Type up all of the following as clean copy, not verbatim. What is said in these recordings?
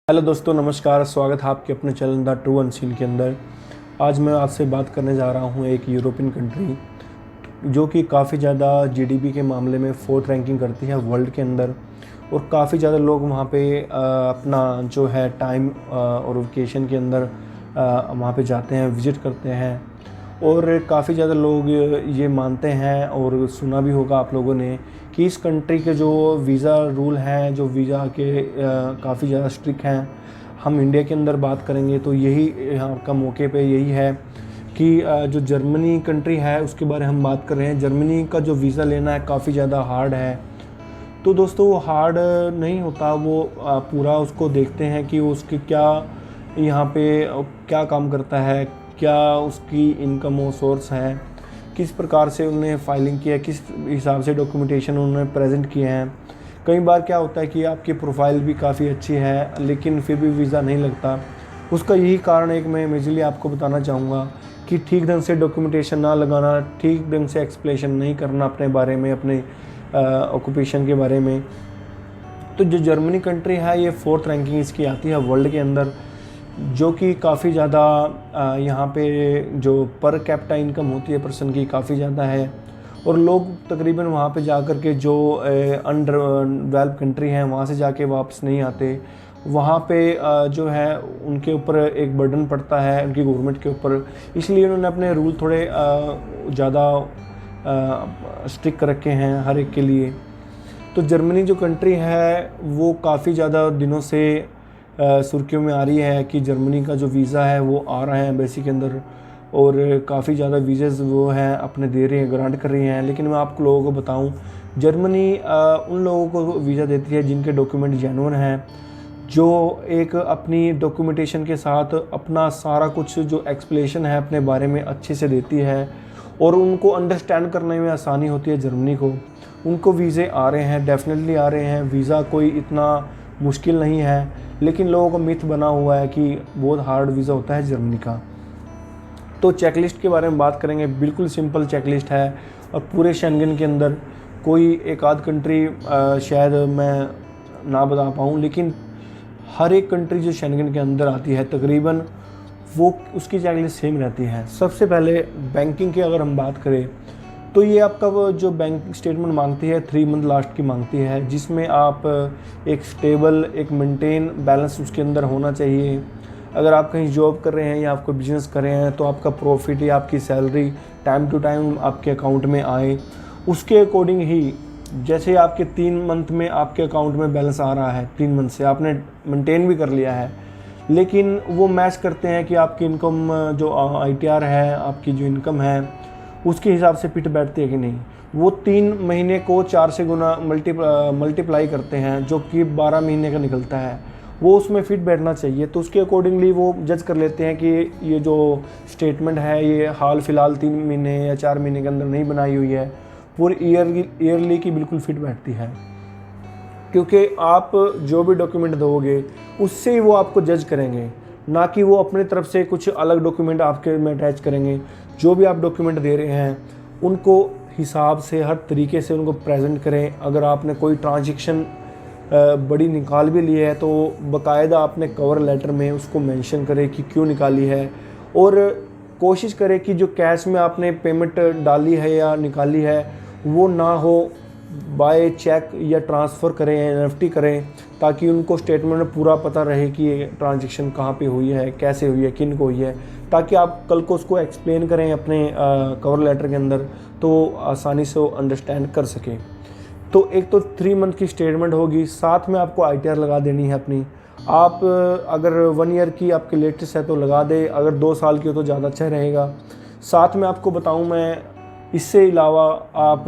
Hello दोस्तों, नमस्कार। स्वागत है आपके अपने चैनल द ट्रू अनसीन के अंदर। आज मैं आपसे बात करने जा रहा हूं एक यूरोपियन कंट्री जो कि काफ़ी ज़्यादा जीडीपी के मामले में फोर्थ रैंकिंग करती है वर्ल्ड के अंदर, और काफ़ी ज़्यादा लोग वहां पे अपना जो है टाइम और वेकेशन के अंदर वहां पे जाते हैं, विज़िट करते हैं। और काफ़ी ज़्यादा लोग ये मानते हैं और सुना भी होगा आप लोगों ने कि इस कंट्री के जो वीज़ा रूल हैं, जो वीज़ा के काफ़ी ज़्यादा स्ट्रिक्ट हैं। हम इंडिया के अंदर बात करेंगे तो यही यहाँ का मौके पे यही है कि जो जर्मनी कंट्री है उसके बारे में हम बात कर रहे हैं। जर्मनी का जो वीज़ा लेना है काफ़ी ज़्यादा हार्ड है। तो दोस्तों, वो हार्ड नहीं होता, वो पूरा उसको देखते हैं कि उसकी क्या यहाँ पे क्या काम करता है, क्या उसकी इनकम और सोर्स है, किस प्रकार से उन्होंने फाइलिंग किया है, किस हिसाब से डॉक्यूमेंटेशन उन्होंने प्रेजेंट किए हैं। कई बार क्या होता है कि आपकी प्रोफाइल भी काफ़ी अच्छी है लेकिन फिर भी वीज़ा नहीं लगता। उसका यही कारण एक मैं मेजरली आपको बताना चाहूँगा कि ठीक ढंग से डॉक्यूमेंटेशन ना लगाना, ठीक ढंग से एक्सप्लेनेशन नहीं करना अपने बारे में, अपने ऑक्यूपेशन के बारे में। तो जो जर्मनी कंट्री है ये फोर्थ रैंकिंग इसकी आती है वर्ल्ड के अंदर, जो कि काफ़ी ज़्यादा यहाँ पे जो पर कैपिटा इनकम होती है पर्सन की काफ़ी ज़्यादा है। और लोग तकरीबन वहाँ पे जा कर के जो अंडर डेवलप कंट्री हैं वहाँ से जाके वापस नहीं आते। वहाँ पे जो है उनके ऊपर एक बर्डन पड़ता है उनकी गवर्नमेंट के ऊपर, इसलिए उन्होंने अपने रूल थोड़े ज़्यादा स्ट्रिक्ट कर रखे हैं हर एक के लिए। तो जर्मनी जो कंट्री है वो काफ़ी ज़्यादा दिनों से सुर्खियों में आ रही है कि जर्मनी का जो वीज़ा है वो आ रहा है एम्बेसी के अंदर, और काफ़ी ज़्यादा वीज़ेज़ वो हैं अपने दे रही हैं, ग्रांट कर रही हैं। लेकिन मैं आप लोगों को बताऊं, जर्मनी उन लोगों को वीज़ा देती है जिनके डॉक्यूमेंट जेन्युइन हैं, जो एक अपनी डॉक्यूमेंटेशन के साथ अपना सारा कुछ जो एक्सप्लेनेशन है अपने बारे में अच्छे से देती है, और उनको अंडरस्टैंड करने में आसानी होती है जर्मनी को। उनको वीज़े आ रहे हैं, डेफिनेटली आ रहे हैं। वीज़ा कोई इतना मुश्किल नहीं है, लेकिन लोगों का मिथ बना हुआ है कि बहुत हार्ड वीज़ा होता है जर्मनी का। तो चेकलिस्ट के बारे में बात करेंगे, बिल्कुल सिंपल चेकलिस्ट है। और पूरे शेंगन के अंदर कोई एक आध कंट्री शायद मैं ना बता पाऊँ, लेकिन हर एक कंट्री जो शेंगन के अंदर आती है तकरीबन वो उसकी चेकलिस्ट सेम रहती है। सबसे पहले बैंकिंग की अगर हम बात करें तो ये आपका वो जो बैंक स्टेटमेंट मांगती है 3 मंथ लास्ट की मांगती है, जिसमें आप एक स्टेबल, एक मेंटेन बैलेंस उसके अंदर होना चाहिए। अगर आप कहीं जॉब कर रहे हैं या आपको बिजनेस कर रहे हैं तो आपका प्रॉफिट या आपकी सैलरी टाइम टू टाइम आपके अकाउंट में आए, उसके अकॉर्डिंग ही। जैसे आपके 3 मंथ में आपके अकाउंट में बैलेंस आ रहा है, 3 मंथ से आपने मेंटेन भी कर लिया है, लेकिन वो मैच करते हैं कि आपकी इनकम जो ITR है, आपकी जो इनकम है उसके हिसाब से फिट बैठती है कि नहीं। वो 3 महीने को 4 से गुना मल्टीप्लाई करते हैं, जो कि 12 महीने का निकलता है, वो उसमें फिट बैठना चाहिए। तो उसके अकॉर्डिंगली वो जज कर लेते हैं कि ये जो स्टेटमेंट है ये हाल फिलहाल 3 महीने या 4 महीने के अंदर नहीं बनाई हुई है, पूरी ईयरली की बिल्कुल फिट बैठती है। क्योंकि आप जो भी डॉक्यूमेंट दोगे उससे ही वो आपको जज करेंगे, ना कि वो अपने तरफ से कुछ अलग डॉक्यूमेंट आपके में अटैच करेंगे। जो भी आप डॉक्यूमेंट दे रहे हैं उनको हिसाब से हर तरीके से उनको प्रेजेंट करें। अगर आपने कोई ट्रांजैक्शन बड़ी निकाल भी ली है तो बाकायदा आपने कवर लेटर में उसको मेंशन करें कि क्यों निकाली है, और कोशिश करें कि जो कैश में आपने पेमेंट डाली है या निकाली है वो ना हो, बाय चेक या ट्रांसफ़र करें या NFT करें, ताकि उनको स्टेटमेंट में पूरा पता रहे कि ये ट्रांजैक्शन कहाँ पे हुई है, कैसे हुई है, किन को हुई है, ताकि आप कल को उसको एक्सप्लेन करें अपने कवर लेटर के अंदर तो आसानी से वो अंडरस्टैंड कर सकें। तो एक तो 3 मंथ की स्टेटमेंट होगी, साथ में आपको ITR लगा देनी है अपनी। आप अगर 1 ईयर की आपके लेटेस्ट है तो लगा दे, अगर 2 साल की हो तो ज़्यादा अच्छा रहेगा। साथ में आपको बताऊँ मैं, इससे अलावा आप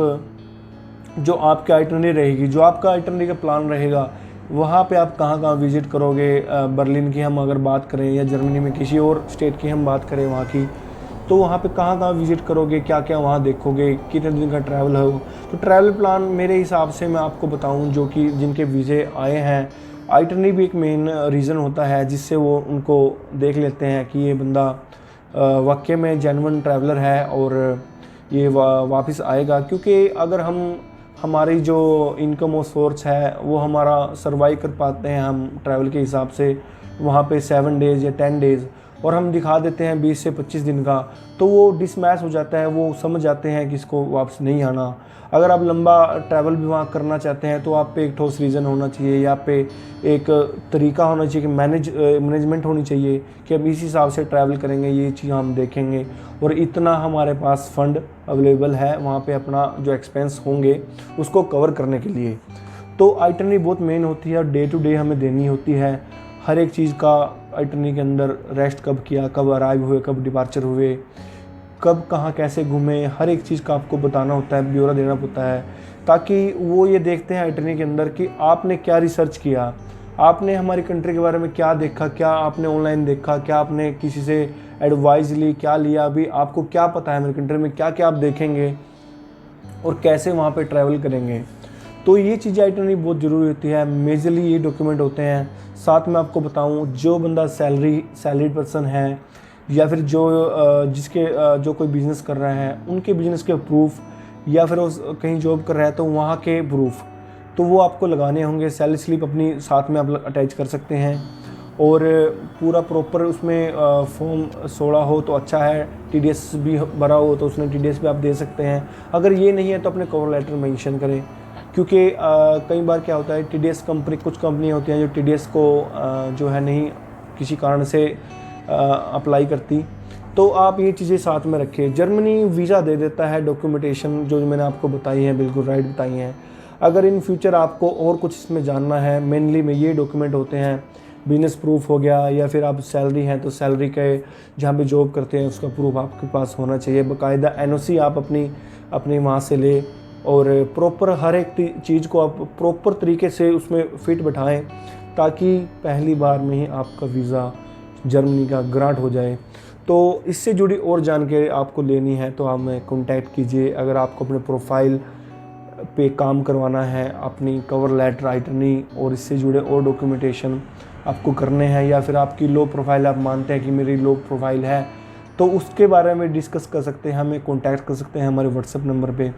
जो आपकी आइटनरी रहेगी, जो आपका आइटनरी का प्लान रहेगा, वहाँ पे आप कहाँ कहाँ विज़िट करोगे। बर्लिन की हम अगर बात करें या जर्मनी में किसी और स्टेट की हम बात करें वहाँ की, तो वहाँ पे कहाँ कहाँ विज़िट करोगे, क्या क्या वहाँ देखोगे, कितने दिन का ट्रैवल हो। तो ट्रैवल प्लान मेरे हिसाब से मैं आपको बताऊँ, जो कि जिनके वीज़े आए हैं, आइटनरी भी एक मेन रीज़न होता है जिससे वो उनको देख लेते हैं कि ये बंदा वाकई में जेन्युइन ट्रैवलर है और ये वापस आएगा। क्योंकि अगर हम हमारी जो इनकम और सोर्स है वो हमारा सर्वाइव कर पाते हैं हम ट्रैवल के हिसाब से वहाँ पे 7 डेज़ या 10 डेज़, और हम दिखा देते हैं 20 से 25 दिन का, तो वो डिसमैच हो जाता है। वो समझ जाते हैं कि इसको वापस नहीं आना। अगर आप लंबा ट्रैवल भी वहाँ करना चाहते हैं तो आप पे एक ठोस रीज़न होना चाहिए, या पे एक तरीका होना चाहिए कि मैनेजमेंट होनी चाहिए कि हम इस हिसाब से ट्रैवल करेंगे, ये चीज़ हम देखेंगे और इतना हमारे पास फ़ंड अवेलेबल है वहाँ पे अपना जो एक्सपेंस होंगे उसको कवर करने के लिए। तो आइटनरी बहुत मेन होती है और डे टू डे हमें देनी होती है हर एक चीज़ का। आइटनरी के अंदर रेस्ट कब किया, कब अराइव हुए, कब डिपार्चर हुए, कब कहाँ कैसे घूमे, हर एक चीज़ का आपको बताना होता है, ब्यौरा देना होता है, ताकि वो ये देखते हैं आइटनरी के अंदर कि आपने क्या रिसर्च किया, आपने हमारी कंट्री के बारे में क्या देखा, क्या आपने ऑनलाइन देखा, क्या आपने किसी से एडवाइस ली, क्या लिया, अभी आपको क्या पता है मेरी कंट्री में क्या क्या आप देखेंगे और कैसे वहाँ पे ट्रैवल करेंगे। तो ये चीज़ें आइटनरी बहुत ज़रूरी होती है। मेजरली ये डॉक्यूमेंट होते हैं। साथ में आपको बताऊँ, जो बंदा सैलरीड पर्सन है या फिर जो कोई बिज़नेस कर रहा है उनके बिज़नेस के प्रूफ, या फिर वो कहीं जॉब कर रहा है तो वहाँ के प्रूफ, तो वो आपको लगाने होंगे। सैलरी स्लिप अपनी साथ में आप अटैच कर सकते हैं और पूरा प्रॉपर उसमें फॉर्म 16 हो तो अच्छा है, TDS भी भरा हो तो उसमें TDS भी आप दे सकते हैं। अगर ये नहीं है तो अपने कवर लेटर मेंशन करें, क्योंकि कई बार क्या होता है TDS कुछ कंपनियाँ होती हैं जो TDS को जो है नहीं किसी कारण से अप्लाई करती, तो आप ये चीज़ें साथ में रखें। जर्मनी वीज़ा दे देता है, डॉक्यूमेंटेशन जो मैंने आपको बताई है बिल्कुल राइट बताई हैं। अगर इन फ्यूचर आपको और कुछ इसमें जानना है, मेनली में ये डॉक्यूमेंट होते हैं। बिजनेस प्रूफ हो गया, या फिर आप सैलरी हैं तो सैलरी के जहाँ पे जॉब करते हैं उसका प्रूफ आपके पास होना चाहिए। बाकायदा NOC आप अपनी वहाँ से ले और प्रॉपर हर एक चीज़ को आप प्रॉपर तरीके से उसमें फिट बैठाएं, ताकि पहली बार में ही आपका वीज़ा जर्मनी का ग्रांट हो जाए। तो इससे जुड़ी और जानकारी आपको लेनी है तो हमें कॉन्टैक्ट कीजिए। अगर आपको अपने प्रोफाइल पे काम करवाना है, अपनी कवर लेटर, आइटनरी और इससे जुड़े और डॉक्यूमेंटेशन आपको करने हैं, या फिर आपकी लो प्रोफाइल आप मानते हैं कि मेरी लो प्रोफाइल है, तो उसके बारे में डिस्कस कर सकते हैं, हमें कॉन्टैक्ट कर सकते हैं हमारे व्हाट्सएप नंबर पे।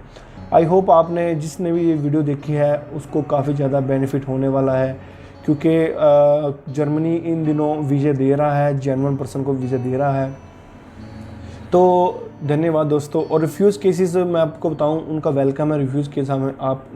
आई होप आपने जिसने भी ये वीडियो देखी है उसको काफ़ी ज़्यादा बेनिफिट होने वाला है, क्योंकि जर्मनी इन दिनों वीज़े दे रहा है, जेन्युइन पर्सन को वीज़ा दे रहा है। तो धन्यवाद दोस्तों। और रिफ्यूज़ केसेस मैं आपको बताऊं, उनका वेलकम है। रिफ्यूज़ केस हमें आप